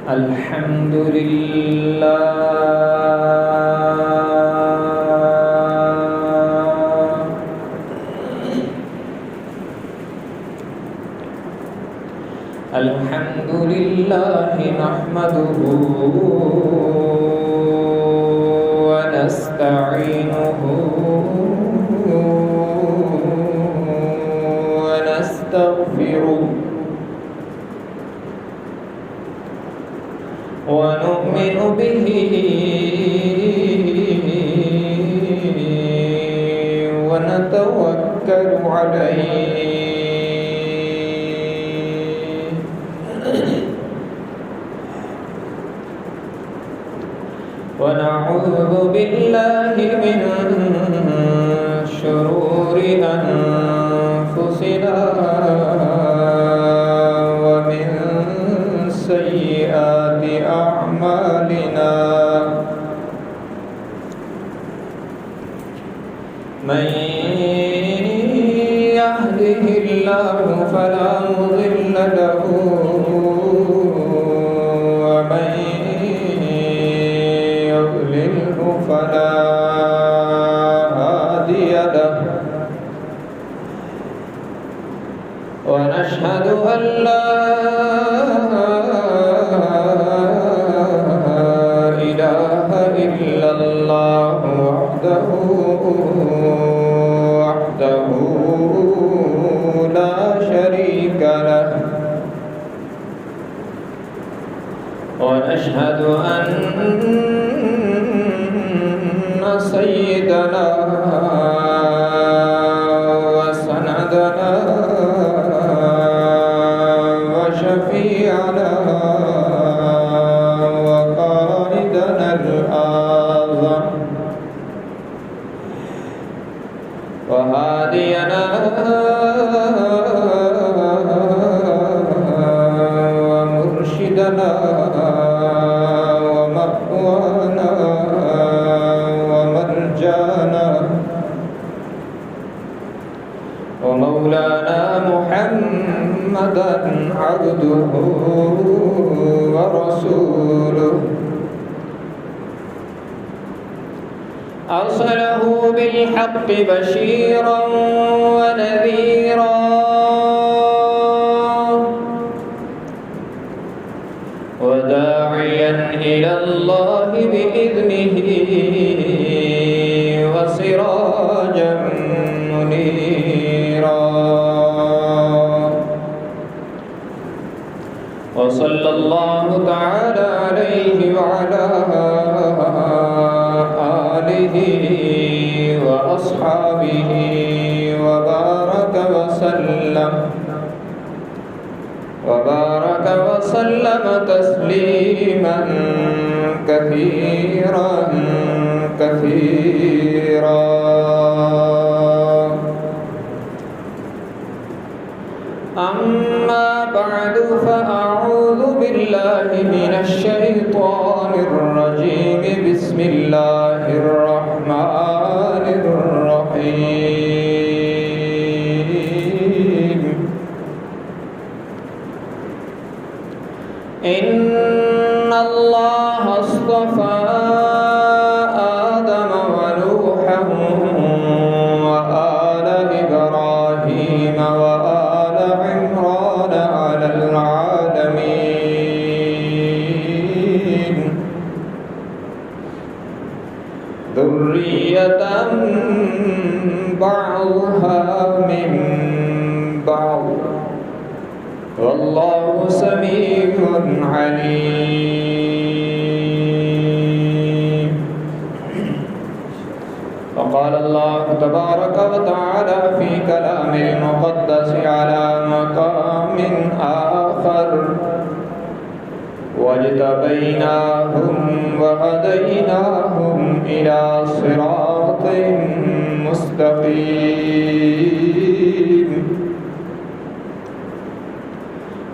الحمد لله الحمد لله نحمده ونستعينه ونستغفره ونؤمن به ونتوكل عليه ونعوذ بالله من شرور أنفسنا ومن سيئات أعمالنا من يهده الله فلا مضل له ومن يضلله فلا هادي له ونشهد أن لا إله إلا الله وحده لا شريك له ونشهد أن سيدنا وسندنا وشفيعنا وقائدنا الأعظم وهادينا ومرشدنا ومأوانا ومرجانا ومولانا محمدا عبده ورسوله أرسله بالحق بشيرا ونذيرا وداعيا إلى الله بإذنه وسراجا منيرا وصلى الله تعالى عليه وعلى آله وأصحابه وبارك وسلم تسليما كثيرا كثيرا أما بعد فأعوذ بالله من الشيطان الرجيم بسم الله الرحمن الرحيم إن الله اصطفى آدم ونوحا وآل إبراهيم وآل عمران على العالمين ذرية بعضها من بعض والله سميع عليم وقال الله تبارك وتعالى في كلام المقدس على مقام آخر واجتبيناهم وهديناهم إلى صراط مستقيم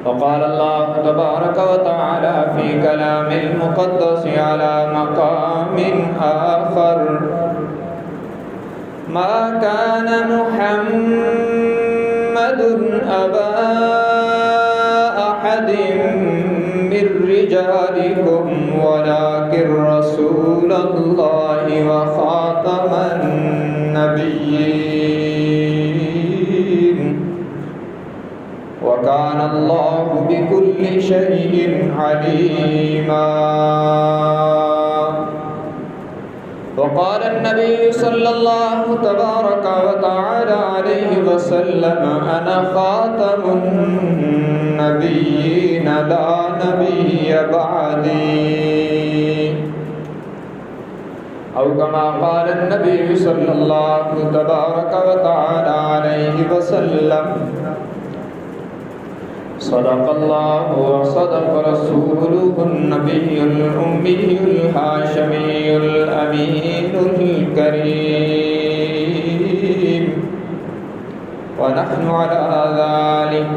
وقال الله تبارك وتعالى في كلام المقدس على مقام آخر ما كان محمد أبا أحد من رجالكم ولكن رسول الله وخاتم النبيين وكان الله بكل شيء عليما. وقال النبي صلى الله تبارك وتعالى عليه وسلم أنا خاتم النبيين لا نبي بعدي، أو كما قال النبي صلى الله تبارك وتعالى عليه وسلم صدق الله وصدق رسوله النبي الأمي الهاشمي الأمين الكريم، ونحن على ذلك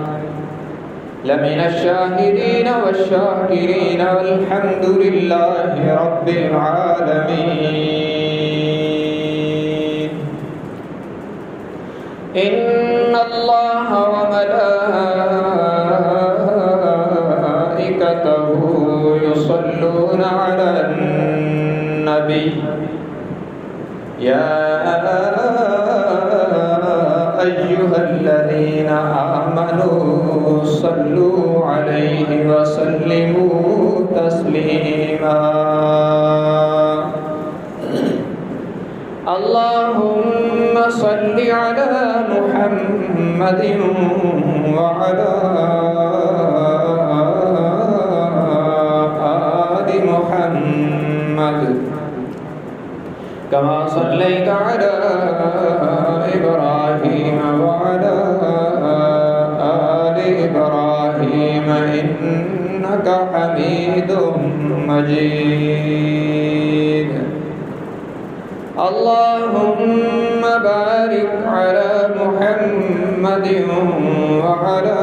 لمن الشاهدين والشاكرين والحمد لله رب العالمين. إن الله وملائكته يصلون على النبي يا أيها الذين آمنوا صلوا عليه وسلموا تسليما. اللهم صل على محمد وعلى آل محمد كما صليت على إبراهيم وعلى آل إبراهيم إنك حميد مجيد. اللهم بارك على محمد وعلى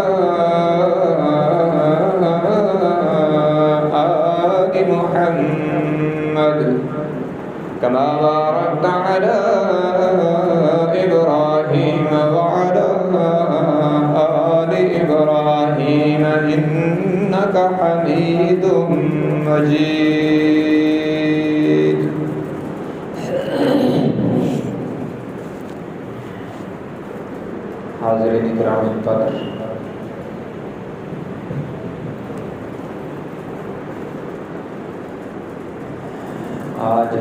آل محمد كما باركت على إبراهيم وعلى آل إبراهيم إنك حميد مجيد. حاضرین کرام القدر، آج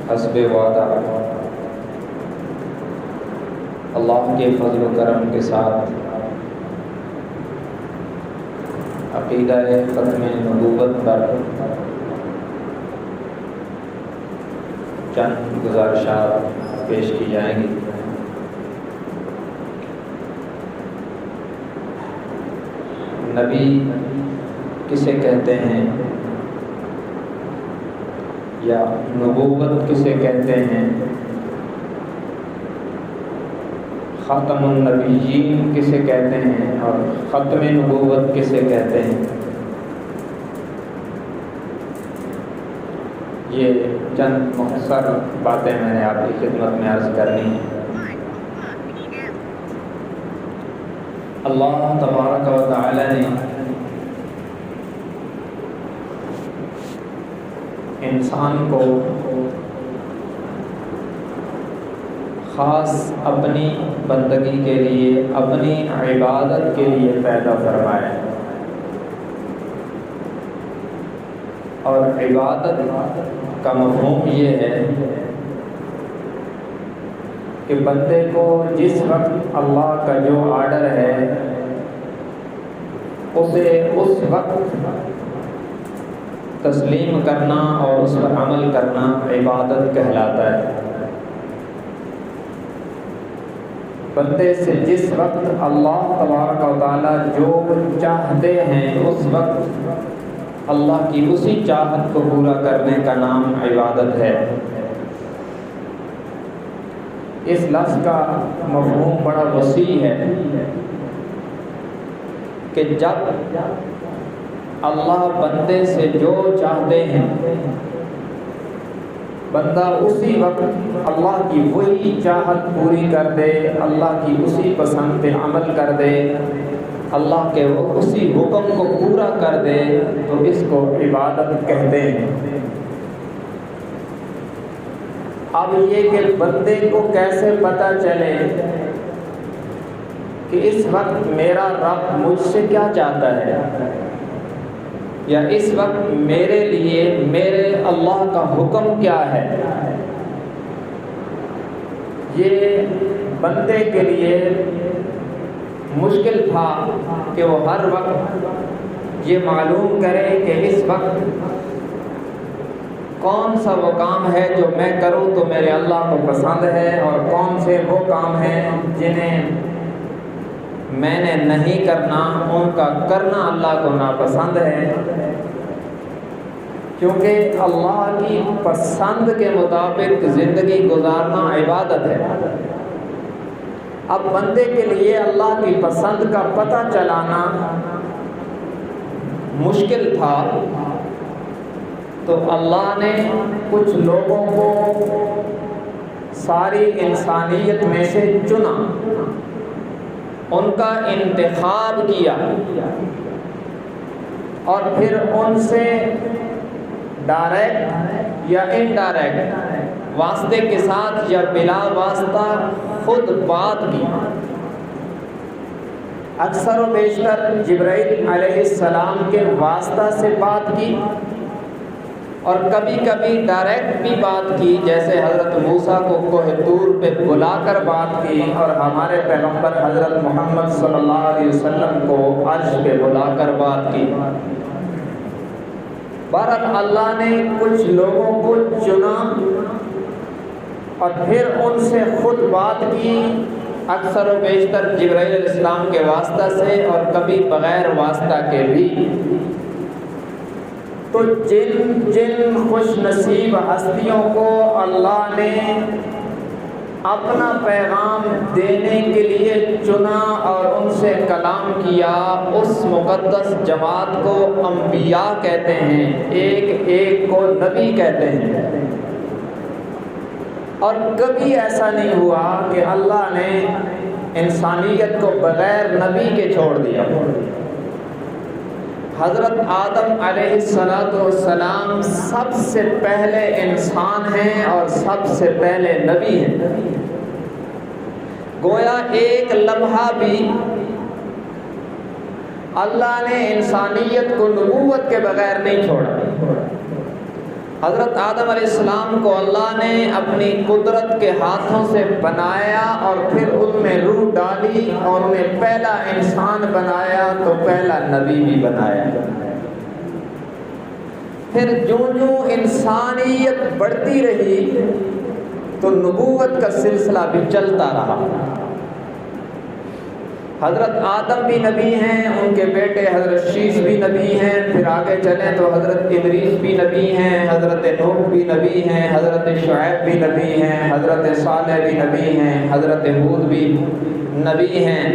حسب وعدہ اللہ کے فضل و کرم کے ساتھ عقیدہ ختم نبوت پر چند گزارشات پیش کی جائیں گی. نبی کسے کہتے ہیں یا نبوت کسے کہتے ہیں، ختم النبیین کسے کہتے ہیں اور ختم نبوت کسے کہتے ہیں، یہ چند مختصر باتیں میں نے آپ کی خدمت میں عرض کرنی ہیں. اللہ تبارک و تعالی نے انسان کو خاص اپنی بندگی کے لیے، اپنی عبادت کے لیے پیدا فرمایا، اور عبادت کا مفہوم یہ ہے کہ بندے کو جس وقت اللہ کا جو آرڈر ہے اسے اس وقت تسلیم کرنا اور اس پر عمل کرنا عبادت کہلاتا ہے. بندے سے جس وقت اللہ تبارک و تعالی جو چاہتے ہیں اس وقت اللہ کی اسی چاہت کو پورا کرنے کا نام عبادت ہے. اس لفظ کا مفہوم بڑا وسیع ہے کہ جب اللہ بندے سے جو چاہتے ہیں بندہ اسی وقت اللہ کی وہی چاہت پوری کر دے، اللہ کی اسی پسند پہ عمل کر دے، اللہ کے وہ اسی حکم کو پورا کر دے تو اس کو عبادت کہتے ہیں۔ اب یہ کہ بندے کو کیسے پتہ چلے کہ اس وقت میرا رب مجھ سے کیا چاہتا ہے، یا اس وقت میرے لیے میرے اللہ کا حکم کیا ہے، یہ بندے کے لیے مشکل تھا کہ وہ ہر وقت یہ معلوم کرے کہ اس وقت کون سا وہ کام ہے جو میں کروں تو میرے اللہ کو پسند ہے، اور کون سے وہ کام ہیں جنہیں میں نے نہیں کرنا، ان کا کرنا اللہ کو ناپسند ہے، کیونکہ اللہ کی پسند کے مطابق زندگی گزارنا عبادت ہے۔ اب بندے کے لیے اللہ کی پسند کا پتہ چلانا مشکل تھا، تو اللہ نے کچھ لوگوں کو ساری انسانیت میں سے چنا، ان کا انتخاب کیا، اور پھر ان سے ڈائریکٹ یا انڈائریکٹ، واسطے کے ساتھ یا بلا واسطہ خود بات کی۔ اکثر و بیشتر جبرائیل علیہ السلام کے واسطہ سے بات کی، اور کبھی کبھی ڈائریکٹ بھی بات کی، جیسے حضرت موسیٰ کو کوہ طور پہ بلا کر بات کی، اور ہمارے پیغمبر حضرت محمد صلی اللہ علیہ وسلم کو عرش پہ بلا کر بات کی۔ بہرحال اللہ نے کچھ لوگوں کو چنا اور پھر ان سے خود بات کی، اکثر و بیشتر جبرائیل علیہ السلام کے واسطہ سے، اور کبھی بغیر واسطہ کے بھی۔ تو جن خوش نصیب ہستیوں کو اللہ نے اپنا پیغام دینے کے لیے چنا اور ان سے کلام کیا، اس مقدس جماعت کو انبیاء کہتے ہیں، ایک ایک کو نبی کہتے ہیں۔ اور کبھی ایسا نہیں ہوا کہ اللہ نے انسانیت کو بغیر نبی کے چھوڑ دیا۔ حضرت آدم علیہ السلام سب سے پہلے انسان ہیں اور سب سے پہلے نبی ہیں۔ گویا ایک لمحہ بھی اللہ نے انسانیت کو نبوت کے بغیر نہیں چھوڑا۔ حضرت آدم علیہ السلام کو اللہ نے اپنی قدرت کے ہاتھوں سے بنایا اور پھر ان میں روح ڈالی اور انہیں پہلا انسان بنایا تو پہلا نبی بھی بنایا۔ پھر جو انسانیت بڑھتی رہی تو نبوت کا سلسلہ بھی چلتا رہا۔ حضرت آدم بھی نبی ہیں، ان کے بیٹے حضرت شیش بھی نبی ہیں، پھر آگے چلیں تو حضرت ادریس بھی نبی ہیں، حضرت نوح بھی نبی ہیں، حضرت شعیب بھی نبی ہیں، حضرت صالح بھی نبی ہیں، حضرت ہود بھی نبی ہیں،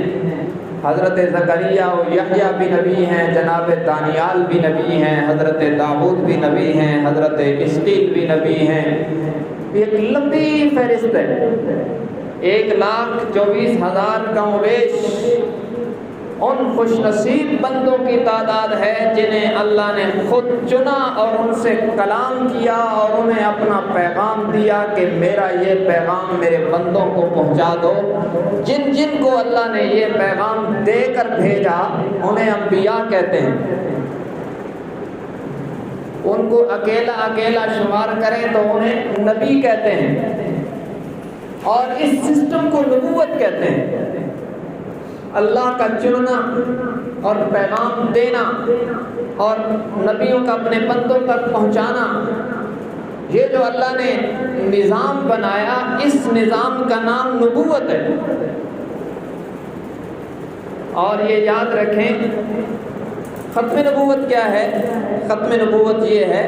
حضرت زکریا و یحییٰ بھی نبی ہیں، جناب دانیال بھی نبی ہیں، حضرت داؤد بھی نبی ہیں، حضرت اسحاق بھی نبی ہیں۔ ایک لمبی فہرست ہے، 1,24,000 کم و بیش ان خوش نصیب بندوں کی تعداد ہے جنہیں اللہ نے خود چنا اور ان سے کلام کیا اور انہیں اپنا پیغام دیا کہ میرا یہ پیغام میرے بندوں کو پہنچا دو۔ جن جن کو اللہ نے یہ پیغام دے کر بھیجا انہیں انبیاء کہتے ہیں۔ ان کو اکیلا اکیلا شمار کریں تو انہیں نبی کہتے ہیں، اور اس سسٹم کو نبوت کہتے ہیں۔ اللہ کا چننا اور پیغام دینا اور نبیوں کا اپنے بندوں تک پہنچانا، یہ جو اللہ نے نظام بنایا، اس نظام کا نام نبوت ہے۔ اور یہ یاد رکھیں، ختم نبوت کیا ہے؟ ختم نبوت یہ ہے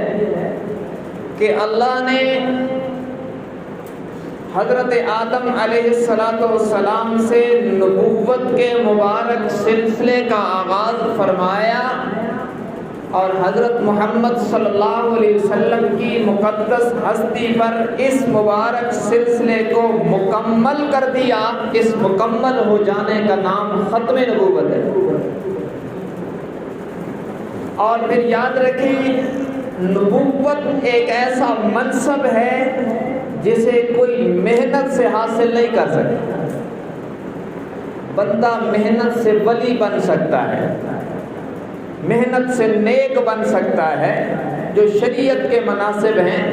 کہ اللہ نے حضرت آدم علیہ السلام سے نبوت کے مبارک سلسلے کا آغاز فرمایا، اور حضرت محمد صلی اللہ علیہ وسلم کی مقدس ہستی پر اس مبارک سلسلے کو مکمل کر دیا۔ اس مکمل ہو جانے کا نام ختم نبوت ہے۔ اور پھر یاد رکھیں نبوت ایک ایسا منصب ہے جسے کوئی محنت سے حاصل نہیں کر سکتا۔ بندہ محنت سے ولی بن سکتا ہے، محنت سے نیک بن سکتا ہے، جو شریعت کے مناسب ہیں،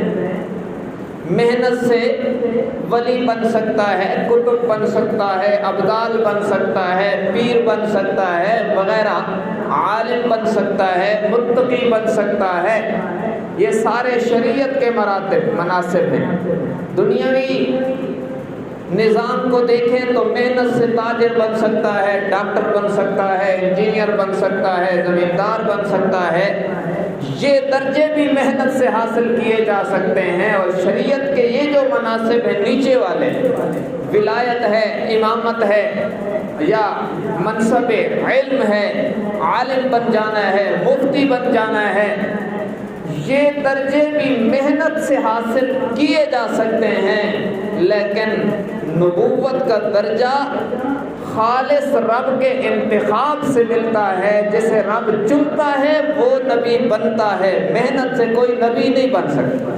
محنت سے ولی بن سکتا ہے، کتب بن سکتا ہے، ابدال بن سکتا ہے، پیر بن سکتا ہے وغیرہ، عالم بن سکتا ہے، متقی بن سکتا ہے۔ یہ سارے شریعت کے مراتب مناسب ہیں۔ دنیاوی نظام کو دیکھیں تو محنت سے تاجر بن سکتا ہے، ڈاکٹر بن سکتا ہے، انجینئر بن سکتا ہے، زمیندار بن سکتا ہے۔ یہ درجے بھی محنت سے حاصل کیے جا سکتے ہیں، اور شریعت کے یہ جو مناصب ہیں نیچے والے، ولایت ہے، امامت ہے، یا منصب علم ہے، عالم بن جانا ہے، مفتی بن جانا ہے، یہ درجے بھی محنت سے حاصل کیے جا سکتے ہیں، لیکن نبوت کا درجہ خالص رب کے انتخاب سے ملتا ہے۔ جسے رب چنتا ہے وہ نبی بنتا ہے، محنت سے کوئی نبی نہیں بن سکتا۔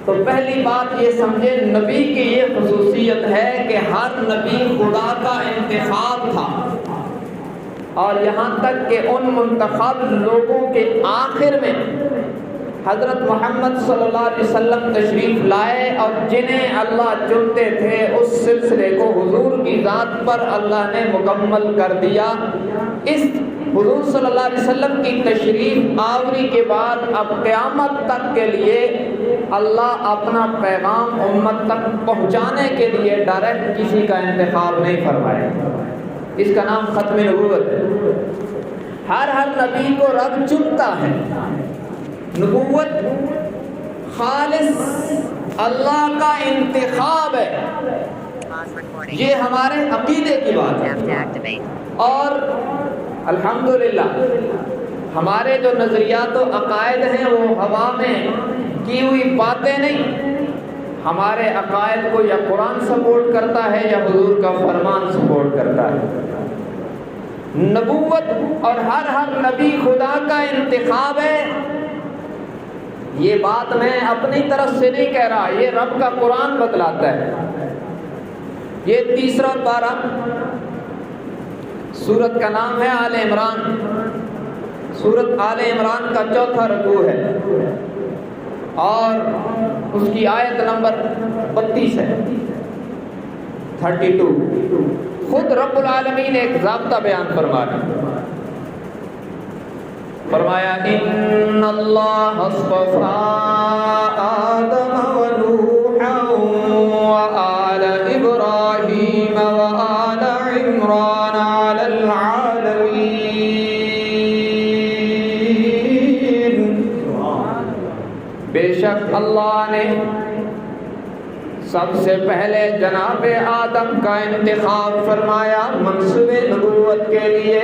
تو پہلی بات یہ سمجھے، نبی کی یہ خصوصیت ہے کہ ہر نبی خدا کا انتخاب تھا، اور یہاں تک کہ ان منتخب لوگوں کے آخر میں حضرت محمد صلی اللہ علیہ وسلم تشریف لائے، اور جنہیں اللہ چنتے تھے اس سلسلے کو حضور کی ذات پر اللہ نے مکمل کر دیا۔ اس حضور صلی اللہ علیہ وسلم کی تشریف آوری کے بعد اب قیامت تک کے لیے اللہ اپنا پیغام امت تک پہنچانے کے لیے ڈائریکٹ کسی کا انتخاب نہیں فرمائے۔ اس کا نام ختم نبوت ہے۔ ہر نبی کو رب چنتا ہے۔ نبوت خالص اللہ کا انتخاب ہے، یہ ہمارے عقیدے کی بات ہے، اور الحمدللہ ہمارے جو نظریات و عقائد ہیں وہ ہوا میں کی ہوئی باتیں نہیں، ہمارے عقائد کو یا قرآن سپورٹ کرتا ہے یا حضور کا فرمان سپورٹ کرتا ہے۔ نبوت اور ہر نبی خدا کا انتخاب ہے، یہ بات میں اپنی طرف سے نہیں کہہ رہا، یہ رب کا قرآن بتلاتا ہے۔ یہ تیسرا پارہ، سورت کا نام ہے آل عمران، سورت آل عمران کا چوتھا رکوع ہے، اور اس کی آیت نمبر 32 ہے، 32۔ خود رب العالمین ایک ضابطہ بیان فرما رہے، فرمایا ان اللہ اصطفى آدم ونوحا وآل ابراہیم وآل عمران علی العالمین۔ بے شک اللہ نے سب سے پہلے جناب آدم کا انتخاب فرمایا منصب نبوت کے لیے۔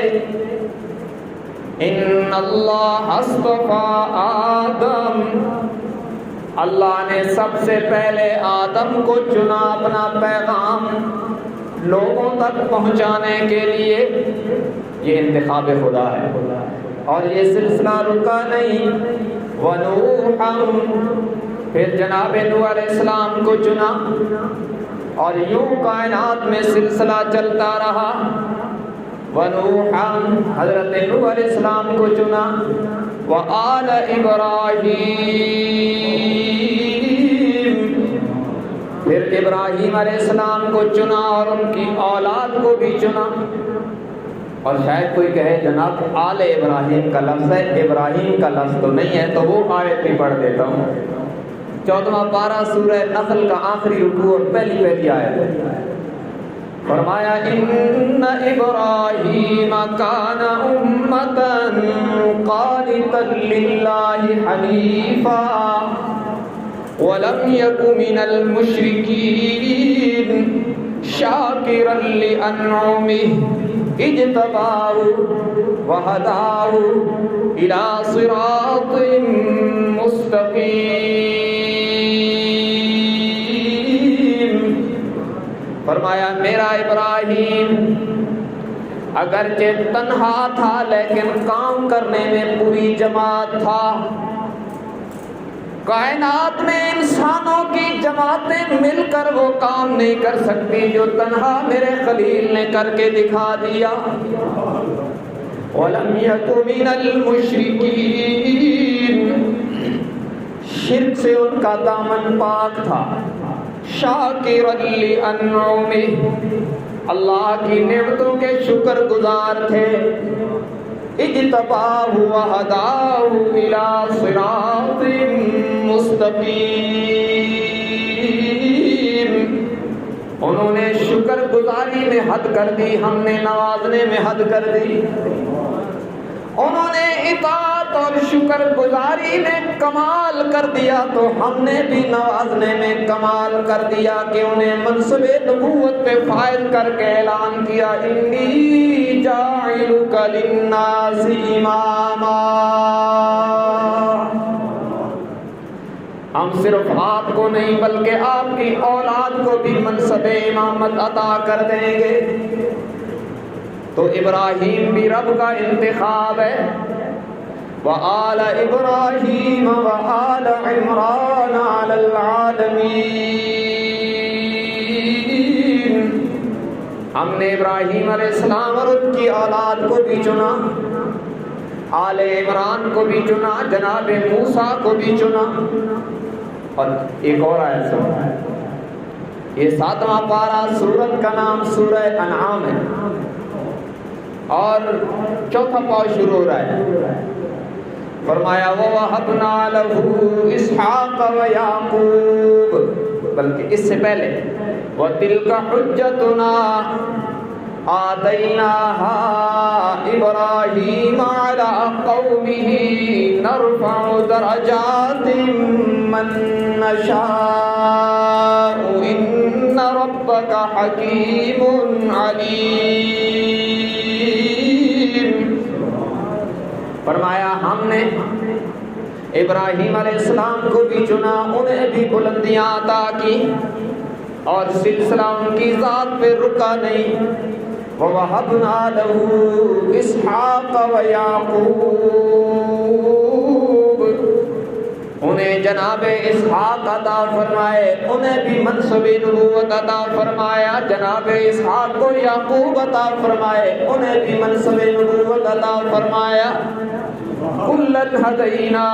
ان اللہ اصطفى آدم، اللہ نے سب سے پہلے آدم کو چنا اپنا پیغام لوگوں تک پہنچانے کے لیے۔ یہ انتخاب خدا ہے، اور یہ سلسلہ رکا نہیں۔ ونوحا، پھر جناب نوح علیہ السلام کو چنا، اور یوں کائنات میں سلسلہ چلتا رہا۔ ونوحا، حضرت نوح علیہ السلام کو چنا، وآل ابراہیم، پھر ابراہیم علیہ السلام کو چنا اور ان کی اولاد کو بھی چنا۔ اور شاید کوئی کہے جناب آل ابراہیم کا لفظ ہے، ابراہیم کا لفظ تو نہیں ہے، تو وہ آیت بھی پڑھ دیتا ہوں۔ 14واں پارہ سورہ نحل کا آخری رکوع اور پہلی آیت ہے۔ فرمایا ان ابراہیم کان امتا قانتا للہ حنیفا ولم یک من المشرکین شاکرا لانعمہ اجتباہ وہداہ الی صراط مستقیم۔ فرمایا میرا ابراہیم اگرچہ تنہا تھا لیکن کام کرنے میں پوری جماعت تھا۔ کائنات میں انسانوں کی جماعتیں مل کر وہ کام نہیں کر سکتی جو تنہا میرے خلیل نے کر کے دکھا دیا۔ وَلَمْ يَكُ مِنَ الْمُشْرِكِينَ، شرک سے ان کا دامن پاک تھا۔ شَاكِرًا لِأَنْعُمِهِ، اللہ کی نعمتوں کے شکر گزار تھے۔ اجتباہ وہداہ الی صراط مستقیم، انہوں نے شکر گزاری میں حد کر دی، ہم نے نوازنے میں حد کر دی۔ انہوں نے اطاعت اور شکر گزاری میں کمال کر دیا تو ہم نے بھی نوازنے میں کمال کر دیا کہ انہیں منصب نبوت پہ فائز کر کے اعلان کیا، انی جاعلک للناس اماما۔ ہم صرف آپ کو نہیں بلکہ آپ کی اولاد کو بھی منصب امامت عطا کر دیں گے۔ تو ابراہیم بھی رب کا انتخاب ہے۔ وآل ابراہیم وآل عمران علی العالمین، ہم نے ابراہیم علیہ السلام اور ان کی اولاد کو بھی چنا، آل عمران کو بھی چنا، جناب موسیٰ کو بھی چنا۔ اور ایک اور آیت سنو، یہ 7واں پارہ، سورت کا نام سورہ انعام ہے اور چوتھا پاؤ شروع ہو رہا ہے۔ فرمایا وَوَهَبْنَا لَهُ إِسْحَاقَ وَيَعْقُوبَ، بلکہ اس سے پہلے وَتِلْكَ حُجَّتُنَا آتَيْنَاهَا إِبْرَاهِيمَ عَلَىٰ قَوْمِهِ نَرْفَعُ دَرَجَاتٍ مَّن نَّشَاءُ إِنَّ رَبَّكَ حَكِيمٌ عَلِيمٌ۔ فرمایا ہم نے ابراہیم علیہ السلام کو بھی چنا، انہیں بھی بلندیاں عطا کی اور سلسلہ ان کی ذات پہ رکا نہیں۔ وَوَهَبْنَا لَهُ إِسْحَاقَ وَيَعْقُوبَ، انہیں جناب اسحاق عطا فرمائے، انہیں بھی منصب نبوت عطا فرمایا۔ جناب اسحاق کو یعقوب عطا فرمائے، انہیں بھی منصب نبوت عطا فرمایا۔ کُلًّا ہدینا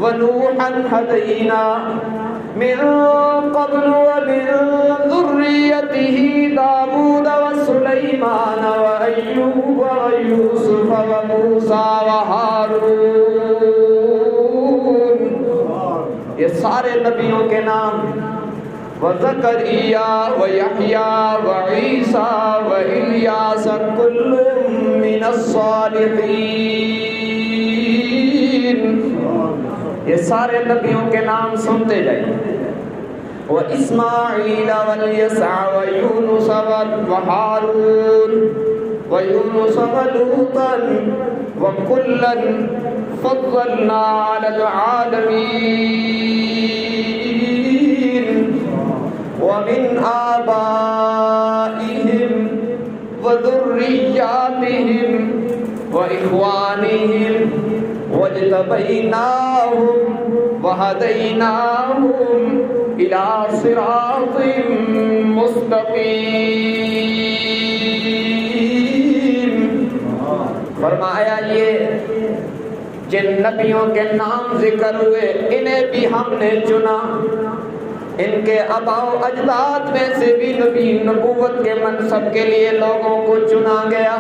ونوحا ہدینا من قبل ومن ذریته داود وسلیمان وایوب ویوسف وموسیٰ وہارون، یہ سارے نبیوں کے نام، وزکریا ویحییٰ وعیسیٰ والیاس کل من الصالحین، یہ سارے نبیوں کے نام سنتے جائیے۔ وَإِسْمَاعِيلَ وَالْيَسَعَ وَيُونُسَ وَهَارُونَ وَيُونُسَ وَلُوطًا وَكُلًّا فَضَّلْنَا عَلَى الْعَالَمِينَ وَمِنْ آبَائِهِمْ وَذُرِّيَّاتِهِمْ وَإِخْوَانِهِمْ وَاجْتَبَيْنَاهُمْ وَهَدَيْنَاهُمْ إِلَى صِرَاطٍ مُّسْتَقِيمٍ۔ فرمایا یہ جن نبیوں کے نام ذکر ہوئے انہیں بھی ہم نے چنا، ان کے آباء و اجداد میں سے بھی نبی نبوت کے منصب کے لیے لوگوں کو چنا گیا،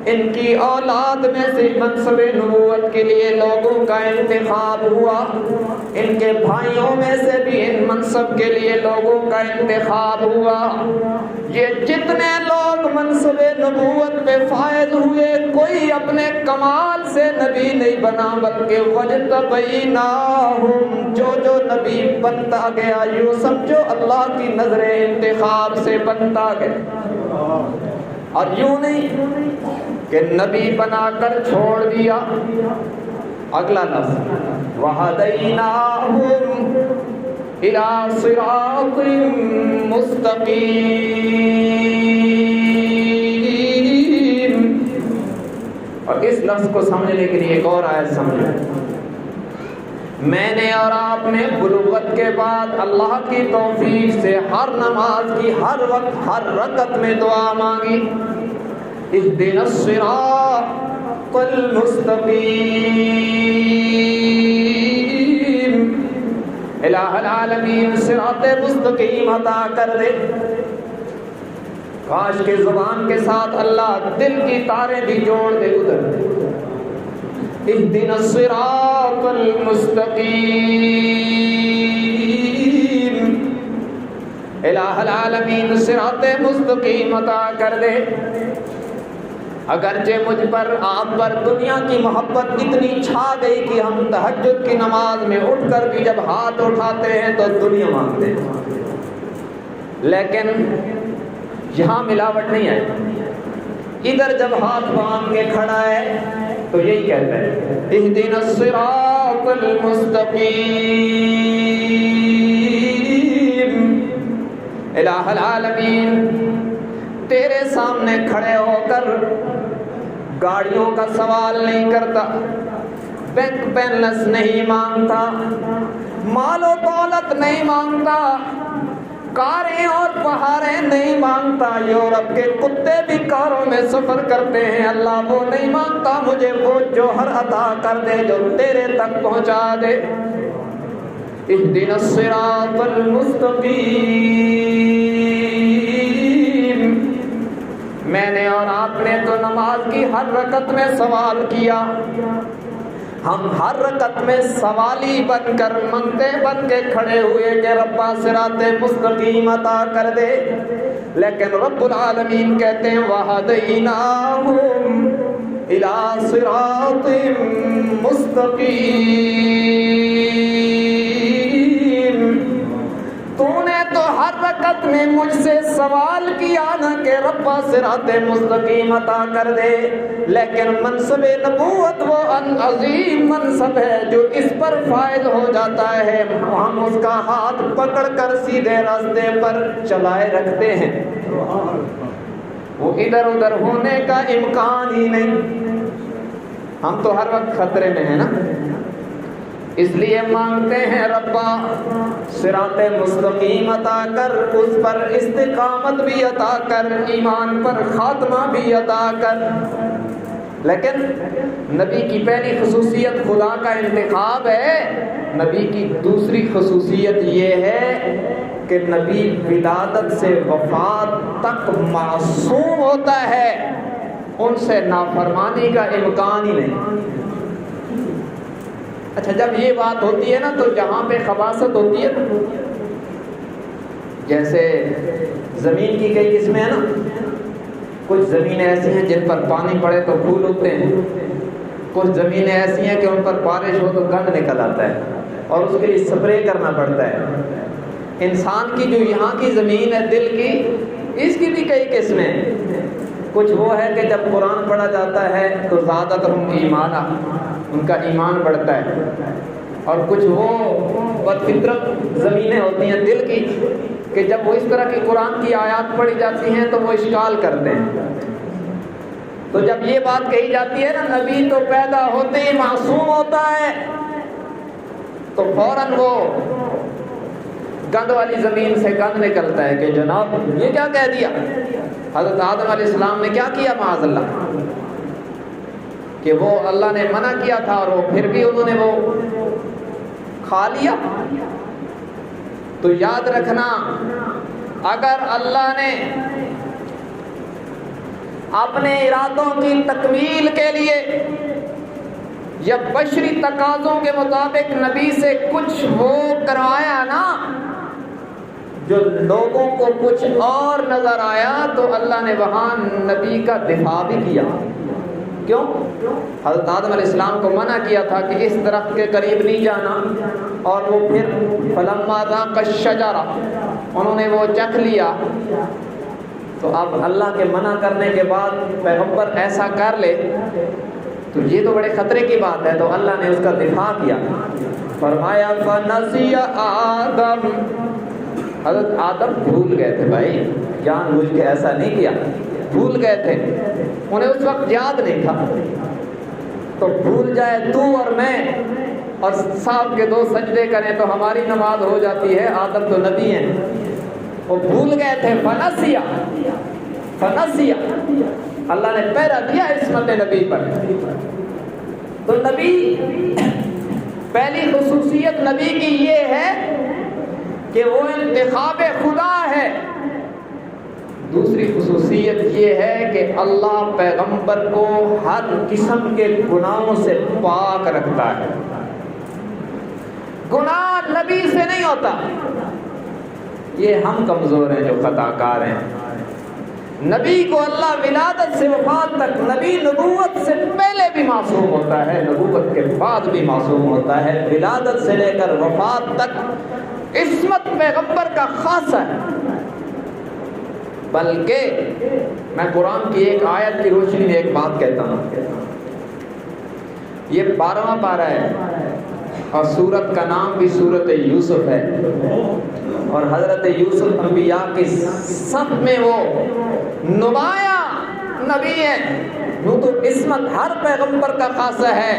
ان کی اولاد میں سے منصب نبوت کے لیے لوگوں کا انتخاب ہوا، ان کے بھائیوں میں سے بھی ان منصب کے لیے لوگوں کا انتخاب ہوا۔ یہ جتنے لوگ منصب نبوت پہ فائز ہوئے کوئی اپنے کمال سے نبی نہیں بنا بلکہ وَاجْتَبَيْنَاهُمْ، جو نبی بنتا گیا یوں سمجھو اللہ کی نظر انتخاب سے بنتا گیا، اور یوں نہیں کہ نبی بنا کر چھوڑ دیا۔ اگلا لفظ وَهَدَيْنَاهُمْ إِلَى صِرَاطٍ مُّسْتَقِيمٍ، اور اس لفظ کو سمجھنے کے لیے ایک اور آیت سمجھیں، میں نے اور آپ نے بلوغت کے بعد اللہ کی توفیق سے ہر نماز کی ہر وقت ہر رکعت میں دعا مانگی، اہدنا الصراط المستقیم، الہ العالمین صراط مستقیم عطا کر دے۔ کاش کے زبان کے ساتھ اللہ دل کی تاریں بھی جوڑ دے ادھر، اہدنا الصراط المستقیم، الہ العالمین صراط مستقیم عطا کر دے۔ اگرچہ مجھ پر آپ پر دنیا کی محبت اتنی چھا گئی کہ ہم تہجد کی نماز میں اٹھ کر بھی جب ہاتھ اٹھاتے ہیں تو دنیا مانگتے ہیں، لیکن یہاں ملاوٹ نہیں ہے۔ ادھر جب ہاتھ باندھ کے کھڑا ہے تو یہی کہتا ہے اہدنا الصراط المستقیم، الہ العالمین تیرے سامنے کھڑے ہو کر گاڑیوں کا سوال نہیں کرتا، بینک بیلنس نہیں مانگتا، مال و دولت نہیں مانگتا، کاریں اور پہاڑیں نہیں مانگتا، یورپ کے کتے بھی کاروں میں سفر کرتے ہیں، اللہ وہ نہیں مانگتا، مجھے وہ جوہر عطا کر دے جو تیرے تک پہنچا دے۔ اہدنا الصراط المستقیم، میں نے اور آپ نے تو نماز کی ہر رکعت میں سوال کیا، ہم ہر رکعت میں سوالی بن کر منگتے بن کے کھڑے ہوئے کہ ربا صراط مستقیم عطا کر دے، لیکن رب العالمین کہتے ہیں وَهَدَيْنَاهُمْ إِلَى صِرَاطٍ مُسْتَقِيمٍ، تو نے تو ہر رکعت میں مجھ سے سوال کیا نا کہ ربا صراط مستقیم عطا کر دے، لیکن منصب نبوت وہ عظیم منصب ہے جو اس پر فائد ہو جاتا ہے، ہم اس کا ہاتھ پکڑ کر سیدھے راستے پر چلائے رکھتے ہیں، وہ ادھر ادھر ہونے کا امکان ہی نہیں۔ ہم تو ہر وقت خطرے میں ہیں نا، اس لیے مانگتے ہیں ربا صراط مستقیم عطا کر، اس پر استقامت بھی عطا کر، ایمان پر خاتمہ بھی عطا کر۔ لیکن نبی کی پہلی خصوصیت خدا کا انتخاب ہے، نبی کی دوسری خصوصیت یہ ہے کہ نبی ولادت سے وفات تک معصوم ہوتا ہے، ان سے نافرمانی کا امکان ہی نہیں۔ اچھا جب یہ بات ہوتی ہے نا تو جہاں پہ خباثت ہوتی ہے، جیسے زمین کی کئی قسمیں ہیں نا، کچھ زمینیں ایسی ہیں جن پر پانی پڑے تو پھول اگتے ہیں، کچھ زمینیں ایسی ہیں کہ ان پر بارش ہو تو گند نکل آتا ہے اور اس کے لیے سپرے کرنا پڑتا ہے۔ انسان کی جو یہاں کی زمین ہے دل کی، اس کی بھی کئی قسمیں، کچھ وہ ہے کہ جب قرآن پڑھا جاتا ہے تو زادتہم ایمانا، ان کا ایمان بڑھتا ہے، اور کچھ وہ بدفطرت زمینیں ہوتی ہیں دل کی کہ جب وہ اس طرح کی قرآن کی آیات پڑھی جاتی ہیں تو وہ اشکال کرتے ہیں۔ تو جب یہ بات کہی جاتی ہے نا نبی تو پیدا ہوتے ہی معصوم ہوتا ہے، تو فوراً وہ گند والی زمین سے گند نکلتا ہے کہ جناب یہ کیا کہہ دیا، حضرت آدم علیہ السلام نے کیا کیا معاذ اللہ، کہ وہ اللہ نے منع کیا تھا اور وہ پھر بھی انہوں نے وہ کھا لیا۔ تو یاد رکھنا اگر اللہ نے اپنے ارادوں کی تکمیل کے لیے یا بشری تقاضوں کے مطابق نبی سے کچھ وہ کروایا نا جو لوگوں کو کچھ اور نظر آیا، تو اللہ نے وہاں نبی کا دفاع بھی کیا۔ کیوں؟ حضرت آدم علیہ السلام کو منع کیا تھا کہ اس درخت کے قریب نہیں جانا، اور وہ پھر فلما ذاق الشجرہ، انہوں نے وہ چکھ لیا۔ تو اب اللہ کے منع کرنے کے بعد پیغمبر ایسا کر لے تو یہ تو بڑے خطرے کی بات ہے، تو اللہ نے اس کا دفاع کیا، فرمایا فنسی آدم، حضرت آدم بھول گئے تھے بھائی، جان بوجھ کے ایسا نہیں کیا، بھول گئے تھے، انہیں اس وقت یاد نہیں تھا۔ تو بھول جائے تو اور میں اور صاحب کے 2 سجدے کریں تو ہماری نماز ہو جاتی ہے. آدم تو نبی ہیں, وہ بھول گئے تھے. فنسیا اللہ نے پہرا دیا عصمت نبی پر. تو نبی پہلی خصوصیت نبی کی یہ ہے کہ وہ انتخاب خدا ہے. دوسری خصوصیت یہ ہے کہ اللہ پیغمبر کو ہر قسم کے گناہوں سے پاک رکھتا ہے. گناہ نبی سے نہیں ہوتا. یہ ہم کمزور ہیں جو خطا کار ہیں. نبی کو اللہ ولادت سے وفات تک, نبی نبوت سے پہلے بھی معصوم ہوتا ہے, نبوت کے بعد بھی معصوم ہوتا ہے. ولادت سے لے کر وفات تک عصمت پیغمبر کا خاصہ ہے. بلکہ میں قرآن کی ایک آیت کی روشنی میں ایک بات کہتا ہوں. یہ 12واں پارہ ہے اور سورت کا نام بھی سورت یوسف ہے, اور حضرت یوسف انبیاء کی سب میں وہ نمایاں نبی ہے. یوں تو عصمت ہر پیغمبر کا خاصہ ہے,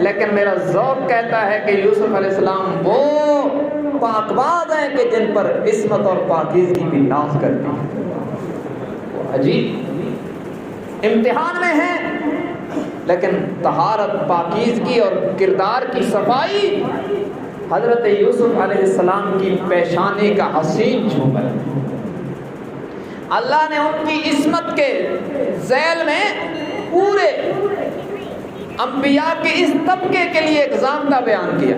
لیکن میرا ذوق کہتا ہے کہ یوسف علیہ السلام وہ پاک باز ہیں کہ جن پر عصمت اور پاکیزگی بھی ناز کرتی ہے. عجیب امتحان میں ہیں, لیکن طہارت, پاکیزگی اور کردار کی صفائی حضرت یوسف علیہ السلام کی پیشانی کا حسین جھومر. اللہ نے ان کی عصمت کے ذیل میں پورے انبیاء کے اس طبقے کے لیے ایک ضابطہ بیان کیا.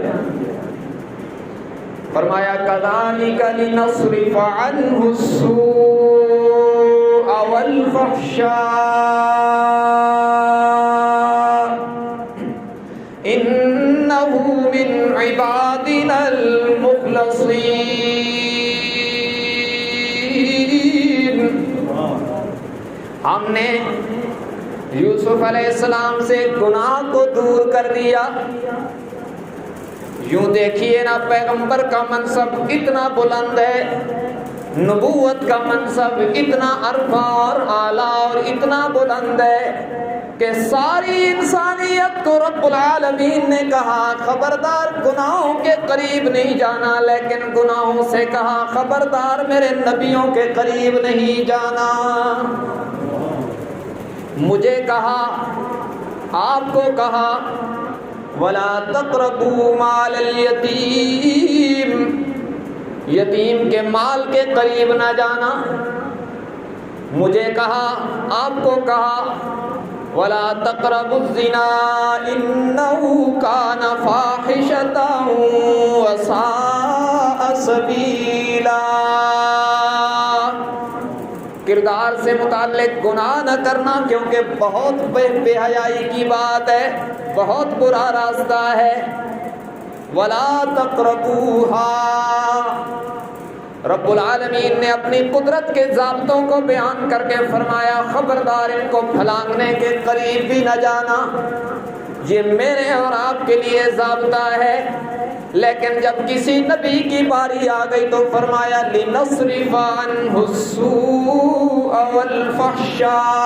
فرمایا کذالک لنصرف عنہ السوء والفحشاء انہ من عبادنا المخلصین. ہم نے یوسف علیہ السلام سے گناہ کو دور کر دیا. یوں دیکھیے نا, پیغمبر کا منصب اتنا بلند ہے, نبوت کا منصب اتنا عرفہ اور اعلیٰ اور اتنا بلند ہے کہ ساری انسانیت کو رب العالمین نے کہا خبردار گناہوں کے قریب نہیں جانا, لیکن گناہوں سے کہا خبردار میرے نبیوں کے قریب نہیں جانا. مجھے کہا, آپ کو کہا وَلَا تَقْرَبُوا مَالَ الْيَتِيمِ, یتیم کے مال کے قریب نہ جانا. مجھے کہا, آپ کو کہا وَلَا تَقْرَبُوا الزِّنَا إِنَّهُ كَانَ فَاحِشَةً وَسَاءَ سَبِيلًا. کردار سے متعلق گناہ نہ کرنا, کیونکہ بہت بے حیائی کی بات ہے, بہت برا راستہ ہے. وَلَا تَقْرَبُوهَا, رب العالمین نے اپنی قدرت کے ضابطوں کو بیان کر کے فرمایا خبردار ان کو پھلانگنے کے قریب بھی نہ جانا. یہ میرے اور آپ کے لیے ضابطہ ہے. لیکن جب کسی نبی کی باری آ گئی تو فرمایا لِنَصْرِفَ عَنْهُ السُّوءَ وَالْفَحْشَاءَ.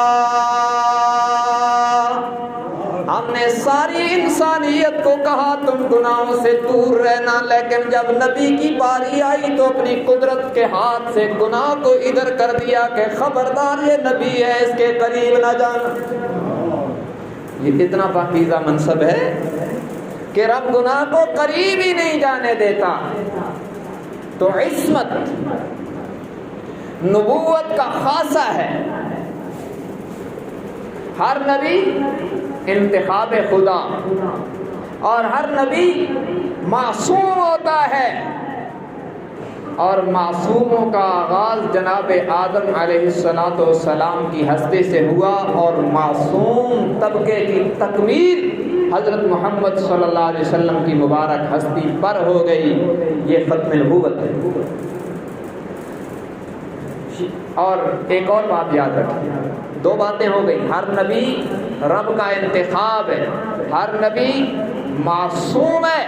ہم نے ساری انسانیت کو کہا تم گناہوں سے دور رہنا, لیکن جب نبی کی باری آئی تو اپنی قدرت کے ہاتھ سے گناہ کو ادھر کر دیا کہ خبردار یہ نبی ہے, اس کے قریب نہ جانا. یہ کتنا پاکیزہ منصب ہے کہ رب گناہ کو قریب ہی نہیں جانے دیتا. تو عصمت نبوت کا خاصہ ہے. ہر نبی انتخاب خدا, اور ہر نبی معصوم ہوتا ہے, اور معصوموں کا آغاز جناب آدم علیہ السلام کی ہستی سے ہوا, اور معصوم طبقے کی تکمیل حضرت محمد صلی اللہ علیہ وسلم کی مبارک ہستی پر ہو گئی. یہ ختم نبوت ہے. اور ایک اور بات یاد رکھیں, 2 باتیں ہو گئی. ہر نبی رب کا انتخاب ہے, ہر نبی معصوم ہے,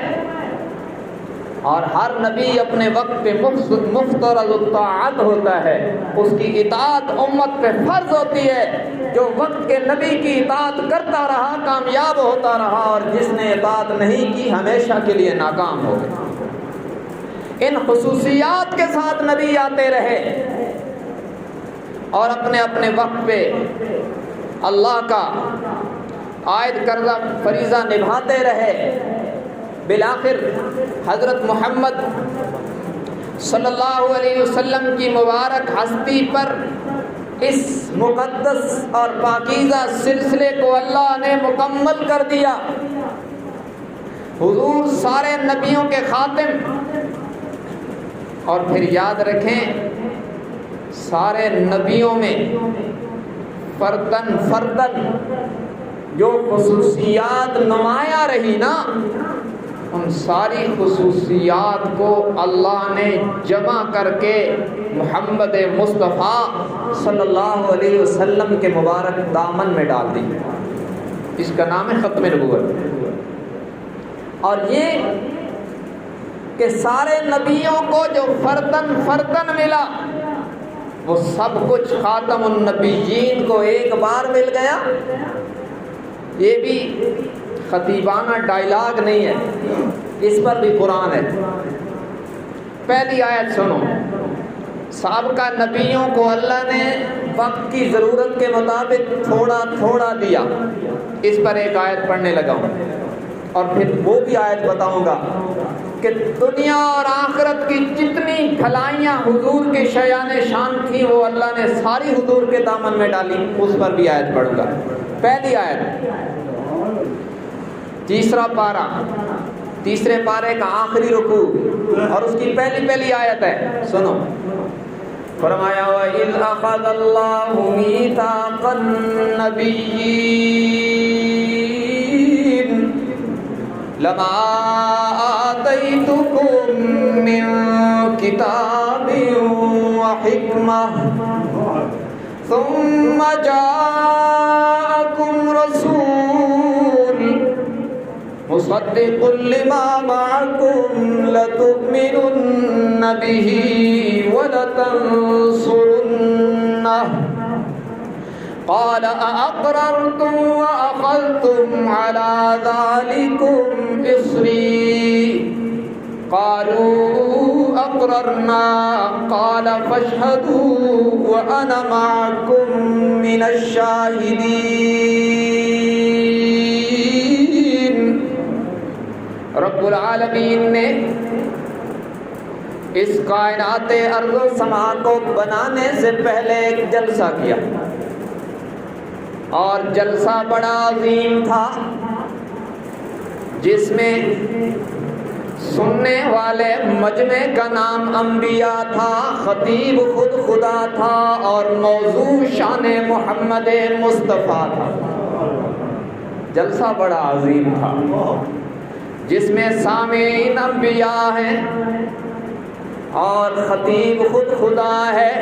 اور ہر نبی اپنے وقت پہ مفترض الطاعت ہوتا ہے، اس کی اطاعت امت پہ فرض ہوتی ہے۔ جو وقت کے نبی کی اطاعت کرتا رہا کامیاب ہوتا رہا، اور جس نے اطاعت نہیں کی ہمیشہ کے لیے ناکام ہو گیا۔ ان خصوصیات کے ساتھ نبی آتے رہے اور اپنے اپنے وقت پہ اللہ کا عائد کردہ فریضہ نبھاتے رہے۔ بالآخر حضرت محمد صلی اللہ علیہ وسلم کی مبارک ہستی پر اس مقدس اور پاکیزہ سلسلے کو اللہ نے مکمل کر دیا۔ حضور سارے نبیوں کے خاتم، اور پھر یاد رکھیں سارے نبیوں میں فردن جو خصوصیات نمایاں رہی نا، ان ساری خصوصیات کو اللہ نے جمع کر کے محمد مصطفیٰ صلی اللہ علیہ وسلم کے مبارک دامن میں ڈال دی۔ اس کا نام ہے ختم نبوت۔ اور یہ کہ سارے نبیوں کو جو فردن ملا، وہ سب کچھ خاتم النبیین کو ایک بار مل گیا، یہ بھی خطیبانہ ڈائلاگ نہیں ہے، اس پر بھی قرآن ہے۔ پہلی آیت سنو، سابقہ نبیوں کو اللہ نے وقت کی ضرورت کے مطابق تھوڑا تھوڑا دیا۔ اس پر ایک آیت پڑھنے لگا ہوں، اور پھر وہ بھی آیت بتاؤں گا کہ دنیا اور آخرت کی جتنی بھلائیاں حضور کے شایان شان تھیں وہ اللہ نے ساری حضور کے دامن میں ڈالی۔ اس پر بھی آیت پڑھوں گا۔ پہلی آیت، تیسرا پارہ، تیسرے پارے کا آخری رکوع، اور اس کی پہلی آیت ہے، سنو۔ فرمایا وَإِذْ أَخَذَ اللَّهُ مِيثَاقَ النَّبِيِّينَ لَمَا آتَيْتُكُم مِّن كِتَابٍ وَحِكْمَةٍ ثُمَّ جَاءَكُمْ رَسُولٌ مُصَدِّقٌ لِّمَا مَعَكُمْ لَتُؤْمِنُنَّ بِهِ وَلَتَنصُرُنَّهُ قال أأقررتم وأخذتم على ذلكم إصري قالوا أقررنا قال فاشهدوا وأنا معكم من الشاهدين۔ رب العالمین نے اس کائنات ارض و سما کو بنانے سے پہلے ایک جلسہ کیا، اور جلسہ بڑا عظیم تھا، جس میں سننے والے مجمع کا نام انبیاء تھا، خطیب خود خدا تھا، اور موضوع شان محمد مصطفیٰ تھا۔ جلسہ بڑا عظیم تھا جس میں سامعین انبیاء ہیں اور خطیب خود خدا ہے،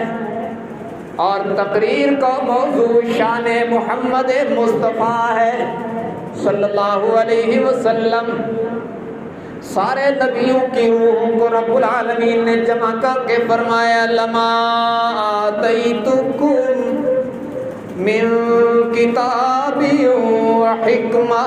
اور تقریر کا موضوع شان محمد مصطفیٰ ہے صلی اللہ علیہ وسلم۔ سارے نبیوں کی روحوں کو رب العالمین نے جمع کر کے فرمایا لما آتیتکم من کتاب و حکمہ،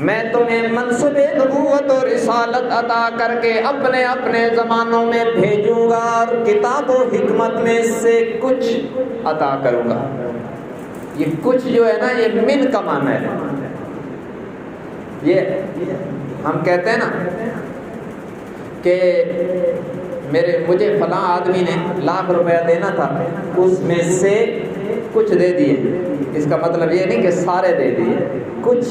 میں تمہیں منصب نبوت اور رسالت عطا کر کے اپنے اپنے زمانوں میں بھیجوں گا، اور کتاب و حکمت میں سے کچھ عطا کروں گا۔ یہ کچھ جو ہے نا، یہ من کا معنی ہے۔ یہ ہم کہتے ہیں نا کہ مجھے فلاں آدمی نے ₹1,00,000 دینا تھا، اس میں سے کچھ دے دیے۔ اس کا مطلب یہ نہیں کہ سارے دے دیے، کچھ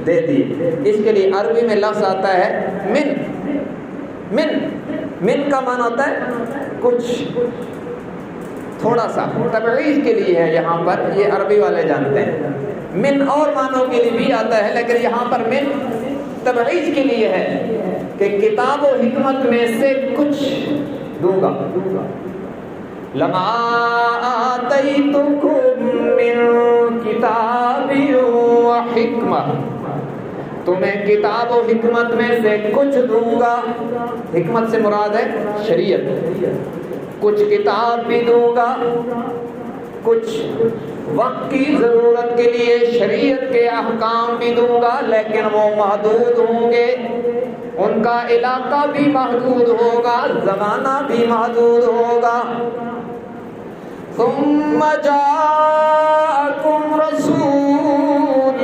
دے دیے۔ اس کے لیے عربی میں لفظ آتا ہے من کا معنی ہوتا ہے کچھ، تھوڑا سا، تبعیض کے لیے ہے یہاں پر، یہ عربی والے جانتے ہیں۔ من اور معنوں کے لیے بھی آتا ہے، لیکن یہاں پر من تبعیض کے لیے ہے کہ کتاب و حکمت میں سے کچھ دوں گا۔ لما آتیتکم من کتاب و حکمہ تمہیں کتاب و حکمت میں سے کچھ دوں گا. حکمت سے مراد ہے شریعت. کچھ کتاب بھی دوں گا, کچھ وقت کی ضرورت کے لیے شریعت کے احکام بھی دوں گا, لیکن وہ محدود ہوں گے. ان کا علاقہ بھی محدود ہوگا, زمانہ بھی محدود ہوگا. ثم جاءکم رسول,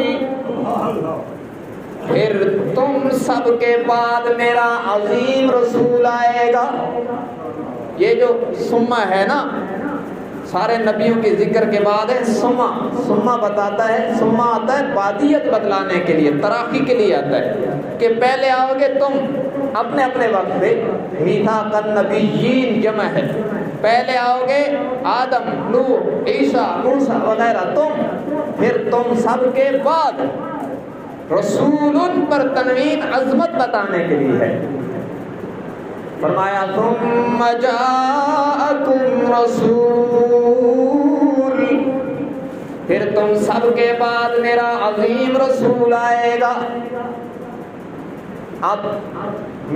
پھر تم سب کے بعد میرا عظیم رسول آئے گا. یہ جو ثم ہے نا, سارے نبیوں کے ذکر کے بعد ہے ثم بتاتا ہے. ثم آتا ہے بعدیت بتلانے کے لیے, تراخی کے لیے آتا ہے کہ پہلے آؤ گے تم اپنے اپنے وقت پہ. میثاق النبیین جمع ہے. پہلے آؤ گے آدم, نوح, عیسیٰ, موسیٰ وغیرہ تم, پھر تم سب کے بعد رسول پر تنوین عظمت بتانے کے لیے ہے. فرمایا ثم جاءکم رسول, پھر تم سب کے بعد میرا عظیم رسول آئے گا. اب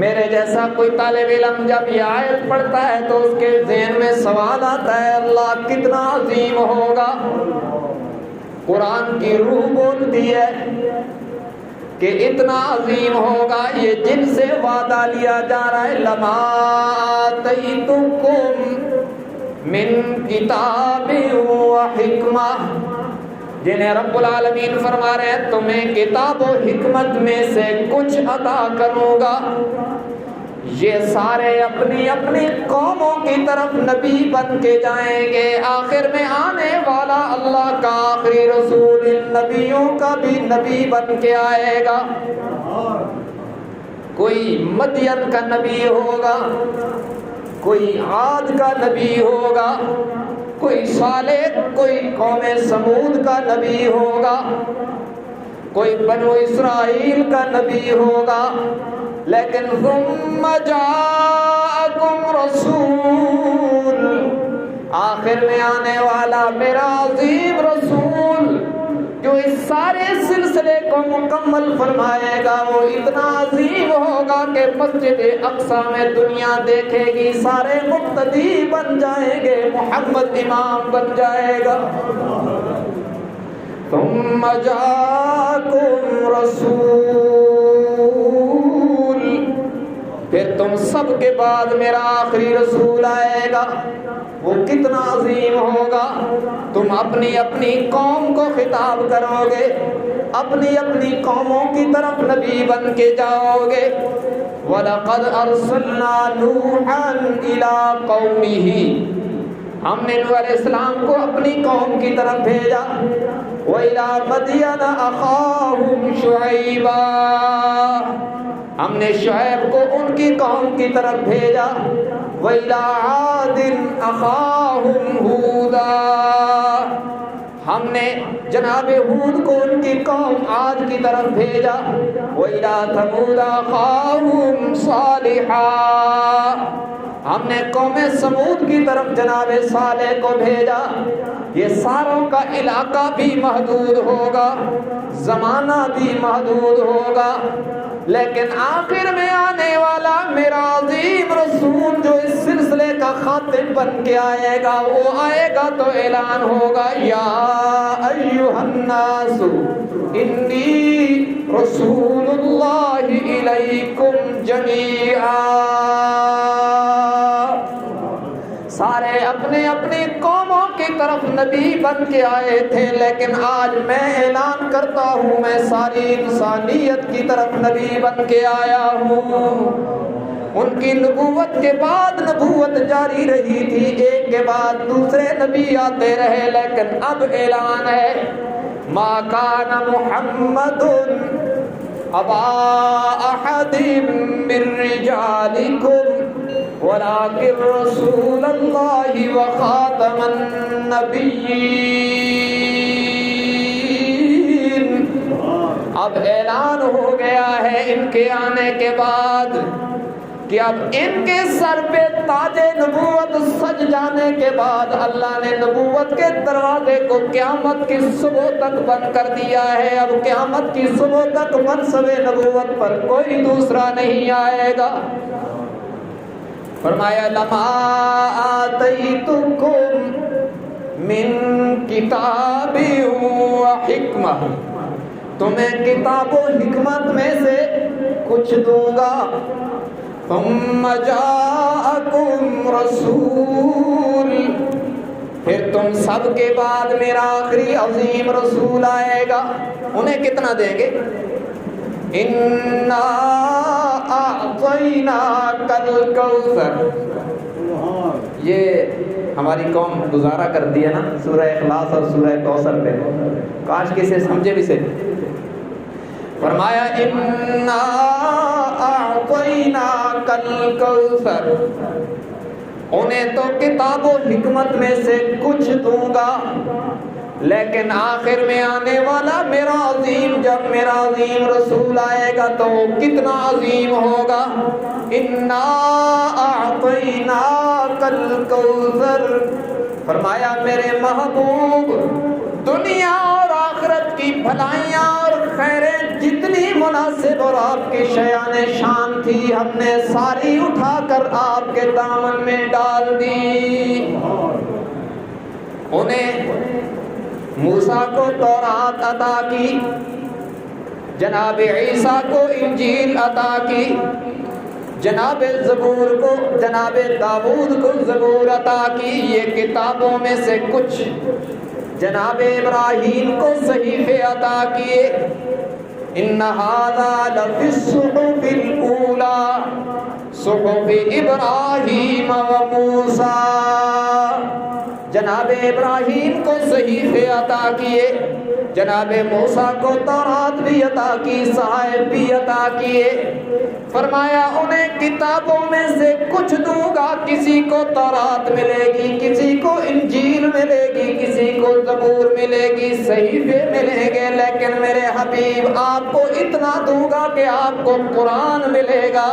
میرے جیسا کوئی طالب علم جب یہ آیت پڑھتا ہے تو اس کے ذہن میں سوال آتا ہے, اللہ کتنا عظیم ہوگا. قرآن کی روح بولتی ہے کہ اتنا عظیم ہوگا. یہ جن سے وعدہ لیا جا رہا ہے, لما آتیتکم من کتاب و حکمہ, جنہیں رب العالمین فرما رہے ہیں تمہیں کتاب و حکمت میں سے کچھ عطا کروں گا. یہ سارے اپنی اپنی قوموں کی طرف نبی بن کے جائیں گے. آخر میں آنے والا اللہ کا آخری رسول ان نبیوں کا بھی نبی بن کے آئے گا. کوئی مدین کا نبی ہوگا, کوئی عاد کا نبی ہوگا, کوئی صالح, کوئی قوم سمود کا نبی ہوگا, کوئی بنو اسرائیل کا نبی ہوگا. لیکن ثم جاءکم رسول, آخر میں آنے والا میرا عظیم رسول جو اس سارے سلسلے کو مکمل فرمائے گا, وہ اتنا عظیم ہوگا کہ مسجد اقصی میں دنیا دیکھے گی, سارے مقتدی بن جائیں گے, محمد امام بن جائے گا. ثم جاءکم رسول, پھر تم سب کے بعد میرا آخری رسول آئے گا. وہ کتنا عظیم ہوگا. تم اپنی اپنی قوم کو خطاب کرو گے, اپنی اپنی قوموں کی طرف نبی بن کے جاؤ گے. وَلَقَدْ أَرْسَلْنَا نُوحًا إِلَىٰ قَوْمِهِ, ہم نے نوح علیہ السلام کو اپنی قوم کی طرف بھیجا. وَإِلَىٰ مَدْيَنَ أَخَاهُمْ شُعَيْبًا, ہم نے شعیب کو ان کی قوم کی طرف بھیجا. وَإِلَىٰ عَادٍ أَخَاهُمْ هُودًا, ہم نے جناب ہود کو ان کی قوم عاد کی طرف بھیجا. وَإِلَىٰ ثَمُودَ أَخَاهُمْ صَالِحًا, ہم نے قوم سمود کی طرف جناب صالح کو بھیجا. یہ ساروں کا علاقہ بھی محدود ہوگا, زمانہ بھی محدود ہوگا, لیکن آخر میں آنے والا میرا عظیم رسول جو اس سلسلے کا خاتم بن کے آئے گا, وہ آئے گا تو اعلان ہوگا, یا ایھا الناس انی رسول اللہ الیکم جمیعا. سارے اپنے اپنی قوموں کی طرف نبی بن کے آئے تھے, لیکن آج میں اعلان کرتا ہوں میں ساری انسانیت کی طرف نبی بن کے آیا ہوں. ان کی نبوت کے بعد نبوت جاری رہی تھی, ایک کے بعد دوسرے نبی آتے رہے, لیکن اب اعلان ہے ما کان محمد ابا احد من رجالکم ولكن رسول اللہ وخاتم النبیین. اب اعلان ہو گیا ہے ان کے آنے کے بعد کہ اب ان کے سر پہ تاج نبوت سج جانے کے بعد اللہ نے نبوت کے دروازے کو قیامت کی صبح تک بند کر دیا ہے. اب قیامت کی صبح تک منصب نبوت پر کوئی دوسرا نہیں آئے گا. فرمایا لما آتیتکم من کتاب و حکمہ، تمہیں کتاب و حکمت میں سے کچھ دوں گا. ثم جاءکم رسول، پھر تم سب کے بعد میرا آخری عظیم رسول آئے گا. انہیں کتنا دیں گے؟ انا اعطیناک الکوثر. یہ ہماری قوم گزارا کر دی ہے نا سورہ اخلاص اور سورہ کوثر پہ، کاش کسی سمجھے بھی سے. فرمایا انا اعطیناک الکوثر، انہیں تو کتاب و حکمت میں سے کچھ دوں گا، لیکن آخر میں آنے والا میرا عظیم، جب میرا عظیم رسول آئے گا تو وہ کتنا عظیم ہوگا. انا اعطیناک الکوثر، فرمایا میرے محبوب دنیا اور آخرت کی بھلائیاں اور خیریں جتنی مناسب اور آپ کی شیان شان تھی ہم نے ساری اٹھا کر آپ کے دامن میں ڈال دی. انہیں موسیٰ کو تورات عطا کی، جناب عیسیٰ کو انجیل عطا کی، جناب زبور کو، جناب داؤد کو زبور عطا کی. یہ کتابوں میں سے کچھ جناب ابراہیم کو صحیفے عطا کیے. ان ھذا لفی الصحف الاولی صحف ابراہیم و موسیٰ. جناب ابراہیم کو صحیفے عطا کیے، جناب موسیٰ کو تورات بھی عطا کی، صحائف بھی عطا کیے. فرمایا انہیں کتابوں میں سے کچھ دوں گا، کسی کو تورات ملے گی، کسی کو انجیل ملے گی، کسی کو زبور ملے گی، صحیفے ملیں گے، لیکن میرے حبیب آپ کو اتنا دوں گا کہ آپ کو قرآن ملے گا،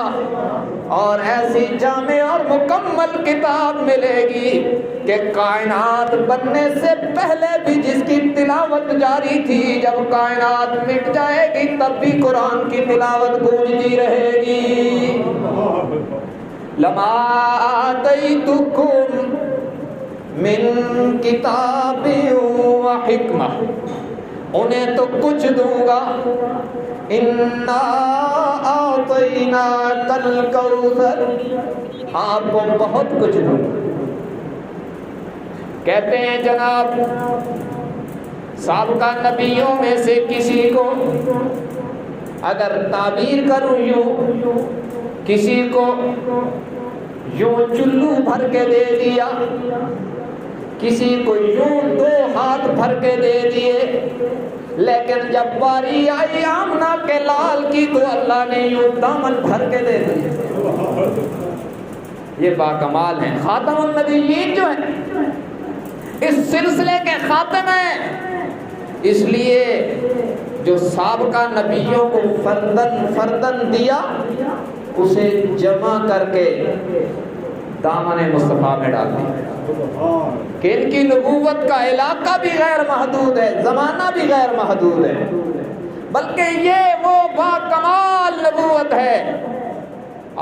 اور ایسی جامع اور مکمل کتاب ملے گی کہ کائنات بننے سے پہلے بھی جس کی تلاوت جاری تھی، جب کائنات مٹ جائے گی تب بھی قرآن کی تلاوت گونجتی رہے گی. لما آتیتکم من کتاب و حکمہ، انہیں تو کچھ دوں گا. انا اعطیناک الکوثر، آپ کو بہت کچھ دوں گا. کہتے ہیں جناب سابقہ نبیوں میں سے کسی کو اگر تعبیر کروں یوں، کسی کو یوں چلو بھر کے دے دیا، کسی کو یوں 2 ہاتھ بھر کے دے دیے، لیکن جب باری آئی آمنہ کے لال کی تو اللہ نے یوں دامن بھر کے دے دیے. یہ باکمال ہیں، خاتم النبیین جو ہیں، اس سلسلے کے خاتم ہیں. اس لیے جو سابقہ نبیوں کو فردن دیا اسے جمع کر کے دامن مصطفیٰ میں ڈال دیا کہ ان کی نبوت کا علاقہ بھی غیر محدود ہے، زمانہ بھی غیر محدود ہے، بلکہ یہ وہ باکمال نبوت ہے.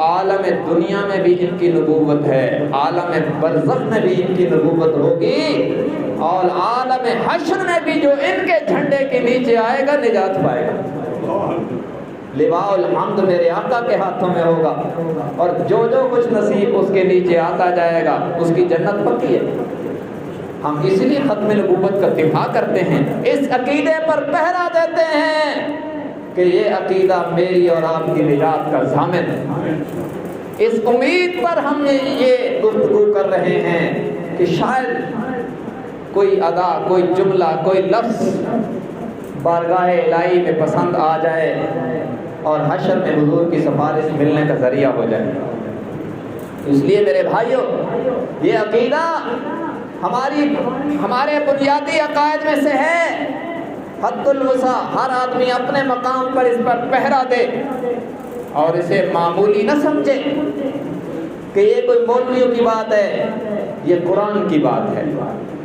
عالم دنیا میں بھی ان کی نبوت ہے، عالم برزخ میں بھی ان کی نبوت ہوگی، اور عالم حشر میں بھی جو ان کے جھنڈے کے نیچے آئے گا نجات پائے گا. لواء الحمد میرے آقا کے ہاتھوں میں ہوگا، اور جو کچھ نصیب اس کے نیچے آتا جائے گا اس کی جنت پکی ہے. ہم اس لیے ختم نبوت کا دفاع کرتے ہیں، اس عقیدے پر پہرا دیتے ہیں کہ یہ عقیدہ میری اور آپ کی نجات کا ضامن ہے. اس امید پر ہم یہ گفتگو کر رہے ہیں کہ شاید کوئی ادا، کوئی جملہ، کوئی لفظ بارگاہ الہی میں پسند آ جائے اور حشر میں حضور کی سفارش ملنے کا ذریعہ ہو جائے. اس لیے میرے بھائیوں، یہ عقیدہ ہمارے بنیادی عقائد میں سے ہے. حد الوسع، ہر آدمی اپنے مقام پر اس پر پہرا دے. اور اسے معمولی نہ سمجھیں کہ یہ کوئی مولویوں کی بات ہے، یہ قرآن کی بات ہے،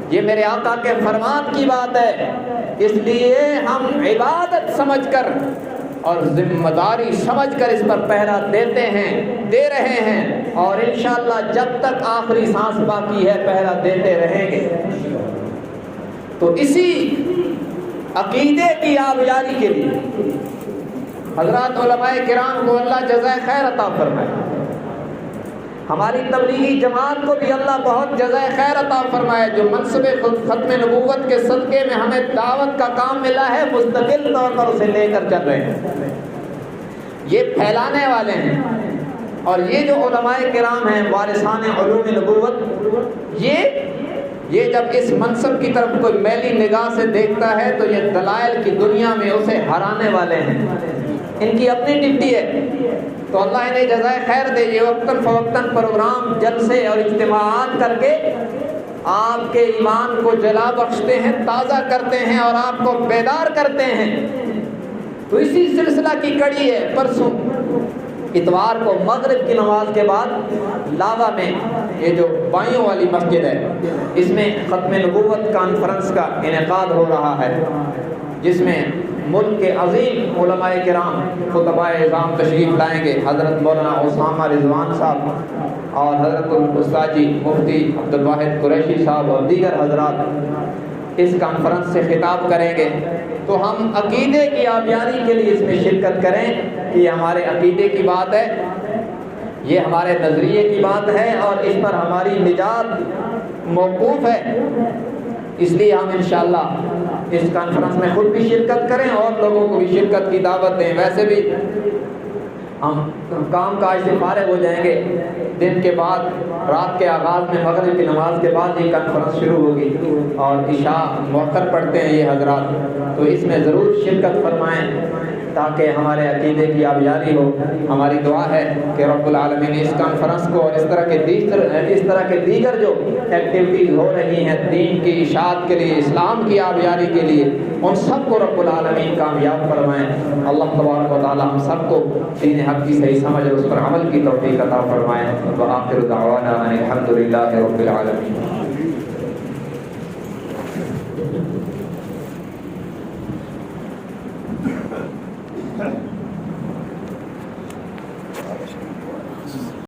یہ میرے آقا کے فرمان کی بات ہے۔ اس لیے ہم عبادت سمجھ کر اور ذمہ داری سمجھ کر اس پر پہرا دیتے ہیں، دے رہے ہیں، اور انشاءاللہ جب تک آخری سانس باقی ہے پہرا دیتے رہیں گے۔ تو اسی عقیدے کی آبیاری کے لیے حضرات علماء کرام کو اللہ جزائے خیر عطا فرمائے، ہماری تبلیغی جماعت کو بھی اللہ بہت جزائے خیر عطا فرمائے، جو منصب ختم نبوت کے صدقے میں ہمیں دعوت کا کام ملا ہے، مستقل طور پر اسے لے کر چل رہے ہیں، یہ پھیلانے والے ہیں۔ اور یہ جو علماء کرام ہیں وارثان علوم نبوت، یہ جب اس منصب کی طرف کوئی میلی نگاہ سے دیکھتا ہے تو یہ دلائل کی دنیا میں اسے ہرانے والے ہیں، ان کی اپنی ڈپٹی ہے۔ تو اللہ انہیں جزائے خیر دے، یہ وقتاً فوقتاً پروگرام جلسے اور اجتماعات کر کے آپ کے ایمان کو جلا بخشتے ہیں، تازہ کرتے ہیں اور آپ کو بیدار کرتے ہیں۔ تو اسی سلسلہ کی کڑی ہے، پرسوں اتوار کو مغرب کی نماز کے بعد لاوا میں، یہ جو بائیوں والی مسجد ہے، اس میں ختم نبوت کانفرنس کا انعقاد ہو رہا ہے، جس میں ملک کے عظیم علماء کرام خطباء اعظام تشریف لائیں گے، حضرت مولانا اسامہ رضوان صاحب اور حضرت الاستاذ مفتی عبدالواحد قریشی صاحب اور دیگر حضرات اس کانفرنس سے خطاب کریں گے۔ تو ہم عقیدے کی آبیاری کے لیے اس میں شرکت کریں کہ یہ ہمارے عقیدے کی بات ہے، یہ ہمارے نظریے کی بات ہے، اور اس پر ہماری نجات موقوف ہے۔ اس لیے ہم انشاءاللہ اس کانفرنس میں خود بھی شرکت کریں اور لوگوں کو بھی شرکت کی دعوت دیں۔ ویسے بھی ہم کام کاج سے فارغ ہو جائیں گے، دن کے بعد رات کے آغاز میں مغرب کی نماز کے بعد یہ کانفرنس شروع ہوگی اور عشاء مؤخر پڑھتے ہیں یہ حضرات، تو اس میں ضرور شرکت فرمائیں تاکہ ہمارے عقیدے کی آبیاری ہو۔ ہماری دعا ہے کہ رب العالمین اس کانفرنس کو اور اس طرح کے دیگر جو ایکٹیویٹیز ہو رہی ہیں دین کی اشاعت کے لیے، اسلام کی آبیاری کے لیے، ان سب کو رب العالمین کامیاب فرمائیں۔ اللہ تبارک و تعالی ہم سب کو دین حق کی صحیح سمجھ اور اس پر عمل کی توفیق عطا فرمائیں۔ وآخر دعوانا ان الحمد للہ رب العالمین۔